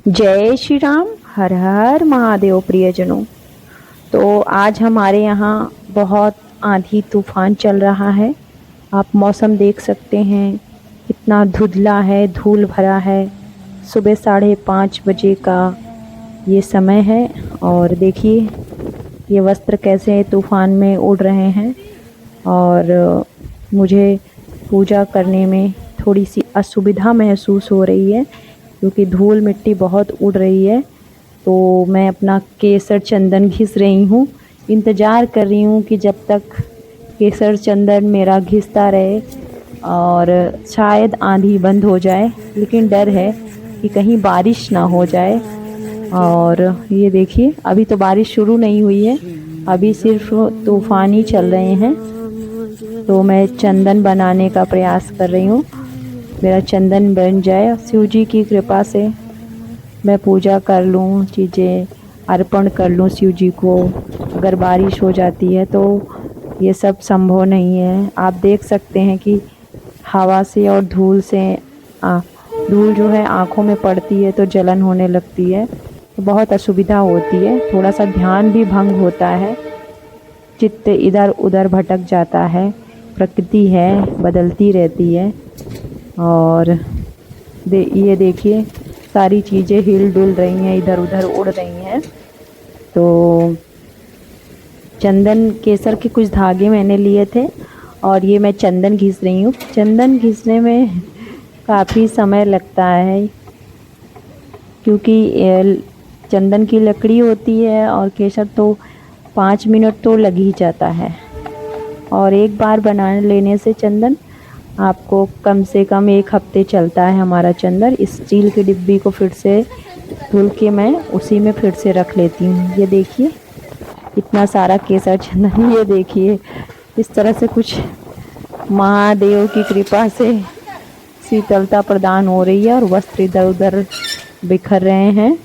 जय श्री राम। हर हर महादेव प्रियजनों। तो आज हमारे यहाँ बहुत आंधी तूफान चल रहा है। आप मौसम देख सकते हैं, कितना धुंधला है, धूल भरा है। सुबह 5:30 बजे का ये समय है और देखिए ये वस्त्र कैसे तूफान में उड़ रहे हैं। और मुझे पूजा करने में थोड़ी सी असुविधा महसूस हो रही है क्योंकि धूल मिट्टी बहुत उड़ रही है। तो मैं अपना केसर चंदन घिस रही हूँ, इंतज़ार कर रही हूँ कि जब तक केसर चंदन मेरा घिसता रहे और शायद आंधी बंद हो जाए, लेकिन डर है कि कहीं बारिश ना हो जाए। और ये देखिए अभी तो बारिश शुरू नहीं हुई है, अभी सिर्फ तूफान ही चल रहे हैं। तो मैं चंदन बनाने का प्रयास कर रही हूँ, मेरा चंदन बन जाए। शिव जी की कृपा से मैं पूजा कर लूँ, चीज़ें अर्पण कर लूँ शिव जी को। अगर बारिश हो जाती है तो ये सब संभव नहीं है। आप देख सकते हैं कि हवा से और धूल से धूल जो है आँखों में पड़ती है तो जलन होने लगती है, तो बहुत असुविधा होती है। थोड़ा सा ध्यान भी भंग होता है, चित्त इधर उधर भटक जाता है। प्रकृति है, बदलती रहती है। और ये देखिए सारी चीज़ें हिल डुल रही हैं, इधर उधर उड़ रही हैं। तो चंदन केसर के कुछ धागे मैंने लिए थे और ये मैं चंदन घिस रही हूँ। चंदन घिसने में काफ़ी समय लगता है क्योंकि चंदन की लकड़ी होती है और केसर तो 5 मिनट तो लग ही जाता है। और एक बार बना लेने से चंदन आपको कम से कम 1 हफ्ते चलता है हमारा चंदन। इस स्टील की डिब्बी को फिर से धुल के मैं उसी में फिर से रख लेती हूँ। ये देखिए इतना सारा केसर चंदन, ये देखिए इस तरह से कुछ महादेव की कृपा से शीतलता प्रदान हो रही है और वस्त्र इधर उधर बिखर रहे हैं,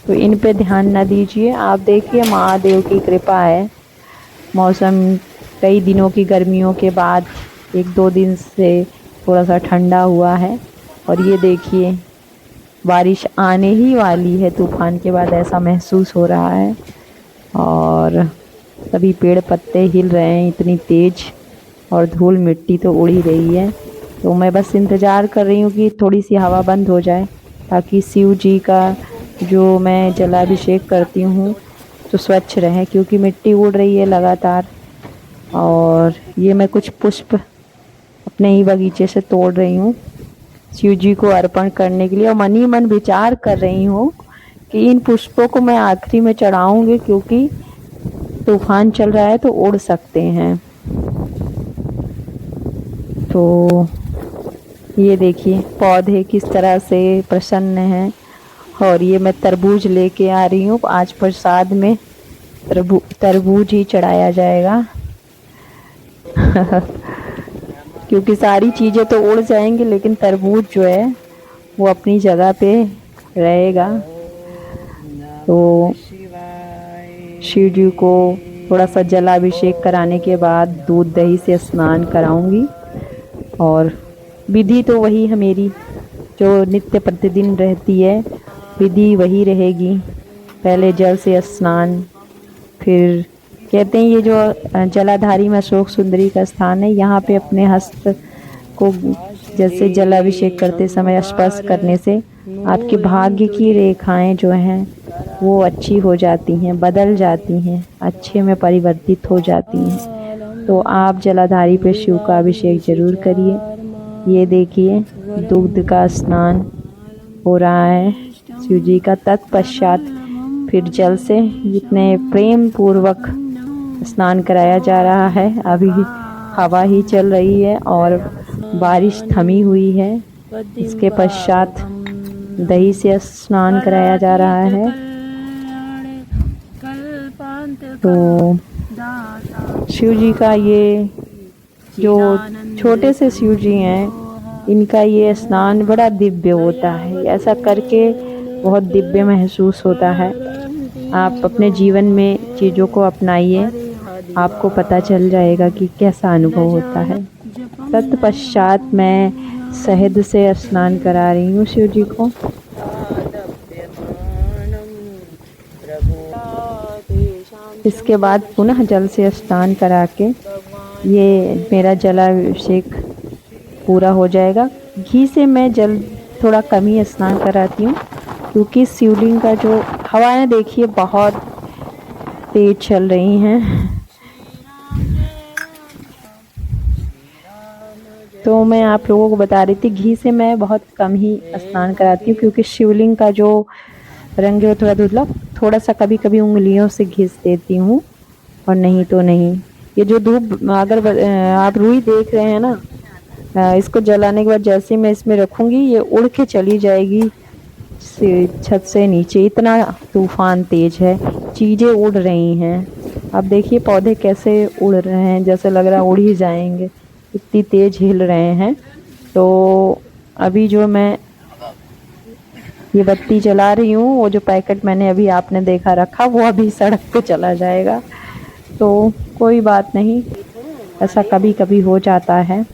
तो इन पे ध्यान न दीजिए। आप देखिए महादेव की कृपा है। मौसम कई दिनों की गर्मियों के बाद 1-2 दिन से थोड़ा सा ठंडा हुआ है और ये देखिए बारिश आने ही वाली है। तूफान के बाद ऐसा महसूस हो रहा है और सभी पेड़ पत्ते हिल रहे हैं इतनी तेज़, और धूल मिट्टी तो उड़ ही रही है। तो मैं बस इंतज़ार कर रही हूँ कि थोड़ी सी हवा बंद हो जाए ताकि शिव जी का जो मैं जलाभिषेक करती हूँ तो स्वच्छ रहे, क्योंकि मिट्टी उड़ रही है लगातार। और ये मैं कुछ पुष्प अपने ही बगीचे से तोड़ रही हूँ शिव जी को अर्पण करने के लिए, और मन ही मन विचार कर रही हूँ कि इन पुष्पों को मैं आखिरी में चढ़ाऊंगी क्योंकि तूफान चल रहा है तो उड़ सकते हैं। तो ये देखिए पौधे किस तरह से प्रसन्न हैं। और ये मैं तरबूज लेके आ रही हूँ, आज प्रसाद में तरबूज ही चढ़ाया जाएगा क्योंकि सारी चीज़ें तो उड़ जाएंगी लेकिन तरबूज जो है वो अपनी जगह पे रहेगा। तो शिव जी को थोड़ा सा जलाभिषेक कराने के बाद दूध दही से स्नान कराऊंगी। और विधि तो वही है मेरी, जो नित्य प्रतिदिन रहती है, विधि वही रहेगी। पहले जल से स्नान, फिर कहते हैं ये जो जलाधारी में अशोक सुंदरी का स्थान है, यहाँ पे अपने हस्त को जैसे जलाभिषेक करते समय स्पर्श करने से आपके भाग्य की रेखाएं जो हैं वो अच्छी हो जाती हैं, बदल जाती हैं, अच्छे में परिवर्तित हो जाती हैं। तो आप जलाधारी पे शिव का अभिषेक जरूर करिए। ये देखिए दुग्ध का स्नान हो रहा है शिव जी का। तत्पश्चात फिर जल से जितने प्रेम पूर्वक स्नान कराया जा रहा है। अभी हवा ही चल रही है और बारिश थमी हुई है। इसके पश्चात दही से स्नान कराया जा रहा है। तो शिव जी का ये जो छोटे से शिव जी हैं, इनका ये स्नान बड़ा दिव्य होता है। ऐसा करके बहुत दिव्य महसूस होता है। आप अपने जीवन में चीज़ों को अपनाइए, आपको पता चल जाएगा कि कैसा अनुभव होता है। तत्पश्चात मैं शहद से स्नान करा रही हूँ शिव जी को। इसके बाद पुनः जल से स्नान करा के ये मेरा जलाभिषेक पूरा हो जाएगा। घी से मैं जल थोड़ा कम ही स्नान कराती हूँ, क्योंकि शिवलिंग का जो हवाएं देखिए बहुत तेज चल रही हैं। तो मैं आप लोगों को बता रही थी, घी से मैं बहुत कम ही स्नान कराती हूँ, क्योंकि शिवलिंग का जो रंग है वो थोड़ा धुंधला, थोड़ा सा कभी कभी उंगलियों से घिस देती हूँ, और नहीं तो नहीं। ये जो धूप, अगर आप रुई देख रहे हैं ना, इसको जलाने के बाद जैसे मैं इसमें रखूँगी ये उड़ के चली जाएगी छत से नीचे। इतना तूफान तेज है, चीज़ें उड़ रही हैं। अब देखिए पौधे कैसे उड़ रहे हैं, जैसे लग रहा है उड़ ही जाएंगे, इतनी तेज हिल रहे हैं। तो अभी जो मैं ये बत्ती जला रही हूँ, वो जो पैकेट मैंने अभी आपने देखा रखा, वो अभी सड़क पे चला जाएगा। तो कोई बात नहीं, ऐसा कभी कभी हो जाता है।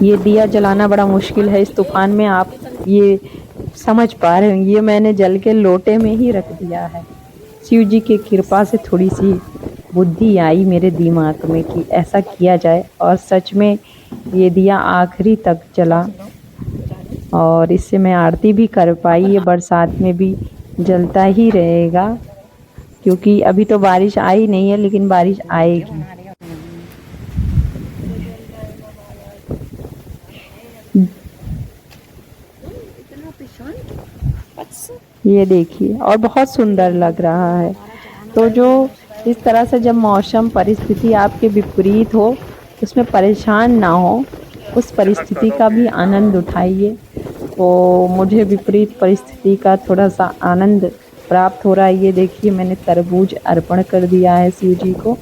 ये दिया जलाना बड़ा मुश्किल है इस तूफान में, आप ये समझ पा रहे हो। ये मैंने जल के लोटे में ही रख दिया है। शिव जी की कृपा से थोड़ी सी बुद्धि आई मेरे दिमाग में कि ऐसा किया जाए, और सच में ये दिया आखिरी तक जला, और इससे मैं आरती भी कर पाई। ये बरसात में भी जलता ही रहेगा, क्योंकि अभी तो बारिश आई नहीं है, लेकिन बारिश आएगी। ये देखिए, और बहुत सुंदर लग रहा है। तो जो इस तरह से जब मौसम परिस्थिति आपके विपरीत हो, उसमें परेशान ना हो, उस परिस्थिति का भी आनंद उठाइए। तो मुझे विपरीत परिस्थिति का थोड़ा सा आनंद प्राप्त हो रहा है। ये देखिए मैंने तरबूज अर्पण कर दिया है शिव जी को,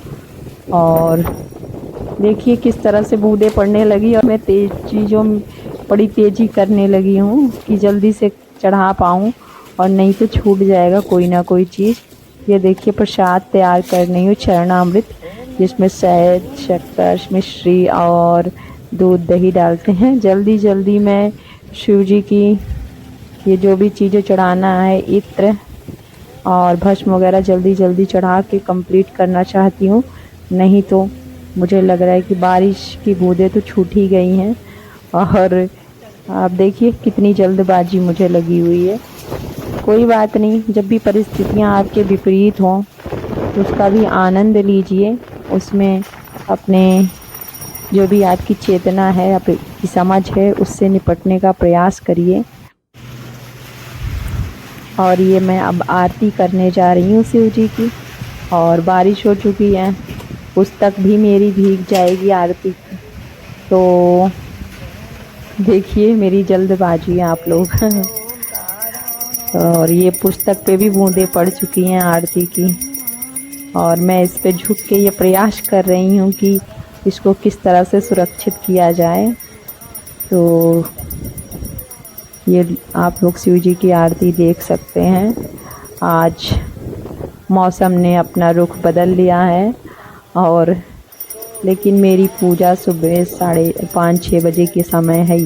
और देखिए किस तरह से बूंदें पड़ने लगी, और मैं बड़ी तेज़ी करने लगी हूँ कि जल्दी से चढ़ा पाऊँ, और नहीं तो छूट जाएगा कोई ना कोई चीज़। ये देखिए प्रसाद तैयार कर रही हूँ, चरणामृत, जिसमें शहद, शक्कर, मिश्री और दूध दही डालते हैं। जल्दी जल्दी मैं शिव जी की ये जो भी चीज़ें चढ़ाना है, इत्र और भस्म वगैरह, जल्दी जल्दी चढ़ा के कंप्लीट करना चाहती हूँ। नहीं तो मुझे लग रहा है कि बारिश की बूंदें तो छूट ही गई हैं, और आप देखिए कितनी जल्दबाजी मुझे लगी हुई है। कोई बात नहीं, जब भी परिस्थितियाँ आपके विपरीत हों तो उसका भी आनंद लीजिए। उसमें अपने जो भी आपकी चेतना है, आपकी समझ है, उससे निपटने का प्रयास करिए। और ये मैं अब आरती करने जा रही हूँ शिव जी की, और बारिश हो चुकी है, पुस्तक भी मेरी भीग जाएगी आरती की। तो देखिए मेरी जल्दबाजी आप लोग और ये पुस्तक पे भी बूंदें पड़ चुकी हैं आरती की, और मैं इस पे झुक के ये प्रयास कर रही हूँ कि इसको किस तरह से सुरक्षित किया जाए। तो ये आप लोग शिव जी की आरती देख सकते हैं। आज मौसम ने अपना रुख बदल लिया है, और लेकिन मेरी पूजा सुबह 5:30-6 बजे के समय है।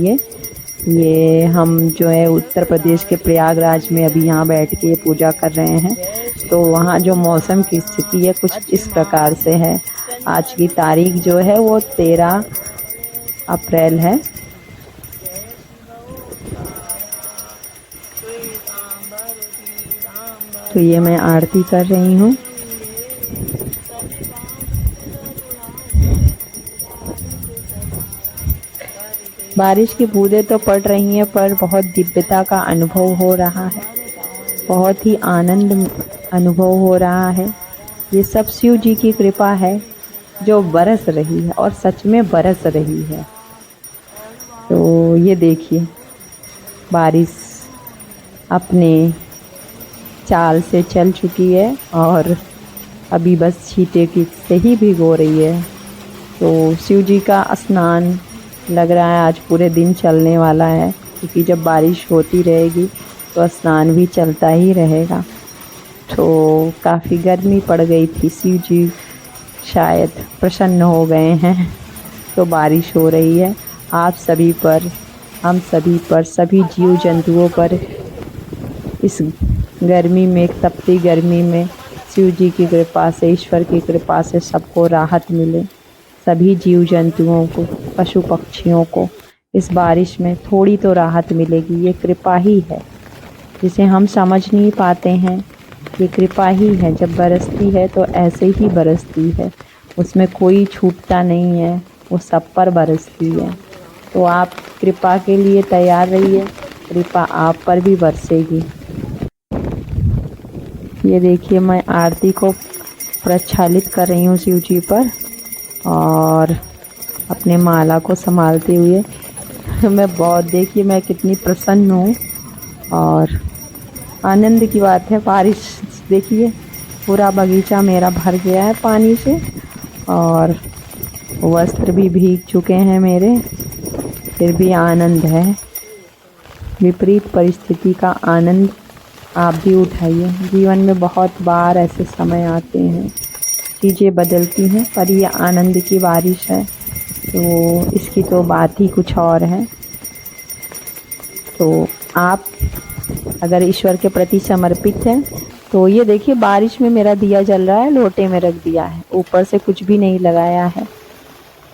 ये हम जो है उत्तर प्रदेश के प्रयागराज में अभी यहाँ बैठ के पूजा कर रहे हैं। तो वहाँ जो मौसम की स्थिति है कुछ इस प्रकार से है। आज की तारीख जो है वो 13 अप्रैल है। तो ये मैं आरती कर रही हूँ। बारिश की बूंदें तो पड़ रही हैं, पर बहुत दिव्यता का अनुभव हो रहा है, बहुत ही आनंद अनुभव हो रहा है। ये सब शिव जी की कृपा है जो बरस रही है, और सच में बरस रही है। तो ये देखिए बारिश अपने चाल से चल चुकी है, और अभी बस छींटे की से ही भिगो रही है। तो शिव जी का स्नान लग रहा है आज पूरे दिन चलने वाला है, क्योंकि जब बारिश होती रहेगी तो स्नान भी चलता ही रहेगा। तो काफ़ी गर्मी पड़ गई थी, शिव जी शायद प्रसन्न हो गए हैं, तो बारिश हो रही है। आप सभी पर, हम सभी पर, सभी जीव जंतुओं पर इस गर्मी में, तपती गर्मी में शिव जी की कृपा से, ईश्वर की कृपा से सबको राहत मिले, सभी जीव जंतुओं को, पशु पक्षियों को इस बारिश में थोड़ी तो राहत मिलेगी। ये कृपा ही है जिसे हम समझ नहीं पाते हैं। ये कृपा ही है, जब बरसती है तो ऐसे ही बरसती है, उसमें कोई छूटता नहीं है, वो सब पर बरसती है। तो आप कृपा के लिए तैयार रहिए, कृपा आप पर भी बरसेगी। ये देखिए मैं आरती को प्रज्वलित कर रही हूँ शिव जी पर, और अपने माला को संभालते हुए मैं बहुत, देखिए मैं कितनी प्रसन्न हूँ। और आनंद की बात है, बारिश देखिए पूरा बगीचा मेरा भर गया है पानी से, और वस्त्र भी भीग चुके हैं मेरे, फिर भी आनंद है। विपरीत परिस्थिति का आनंद आप भी उठाइए। जीवन में बहुत बार ऐसे समय आते हैं, चीज़ें बदलती हैं, पर ये आनंद की बारिश है, तो इसकी तो बात ही कुछ और है। तो आप अगर ईश्वर के प्रति समर्पित हैं तो ये देखिए बारिश में मेरा दिया जल रहा है, लोटे में रख दिया है, ऊपर से कुछ भी नहीं लगाया है।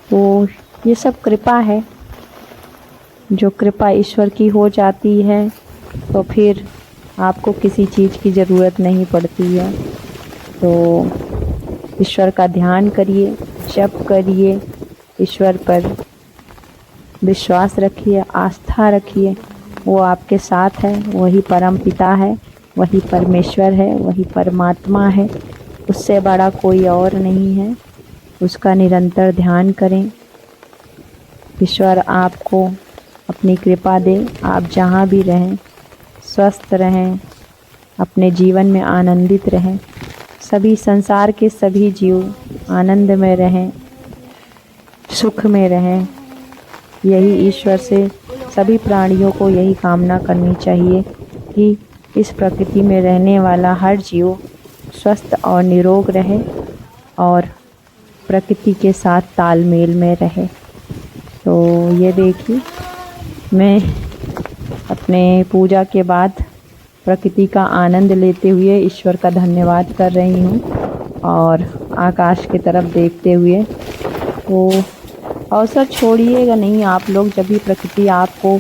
तो ये सब कृपा है। जो कृपा ईश्वर की हो जाती है तो फिर आपको किसी चीज़ की ज़रूरत नहीं पड़ती है। तो ईश्वर का ध्यान करिए, जप करिए, ईश्वर पर विश्वास रखिए, आस्था रखिए, वो आपके साथ है। वही परम पिता है, वही परमेश्वर है, वही परमात्मा है, उससे बड़ा कोई और नहीं है। उसका निरंतर ध्यान करें। ईश्वर आपको अपनी कृपा दे, आप जहाँ भी रहें स्वस्थ रहें, अपने जीवन में आनंदित रहें, सभी संसार के सभी जीव आनंद में रहें, सुख में रहें। यही ईश्वर से सभी प्राणियों को यही कामना करनी चाहिए कि इस प्रकृति में रहने वाला हर जीव स्वस्थ और निरोग रहे और प्रकृति के साथ तालमेल में रहे। तो ये देखिए मैं अपने पूजा के बाद प्रकृति का आनंद लेते हुए ईश्वर का धन्यवाद कर रही हूँ, और आकाश की तरफ देखते हुए। तो अवसर छोड़िएगा नहीं आप लोग, जब भी प्रकृति आपको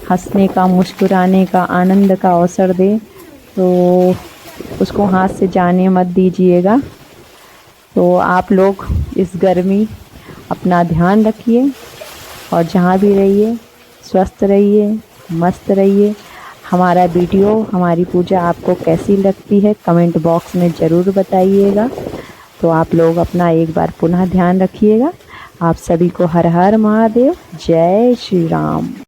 हंसने का, मुस्कुराने का, आनंद का अवसर दे तो उसको हाथ से जाने मत दीजिएगा। तो आप लोग इस गर्मी अपना ध्यान रखिए, और जहाँ भी रहिए स्वस्थ रहिए, मस्त रहिए। हमारा वीडियो, हमारी पूजा आपको कैसी लगती है कमेंट बॉक्स में ज़रूर बताइएगा। तो आप लोग अपना एक बार पुनः ध्यान रखिएगा। आप सभी को हर हर महादेव, जय श्री राम।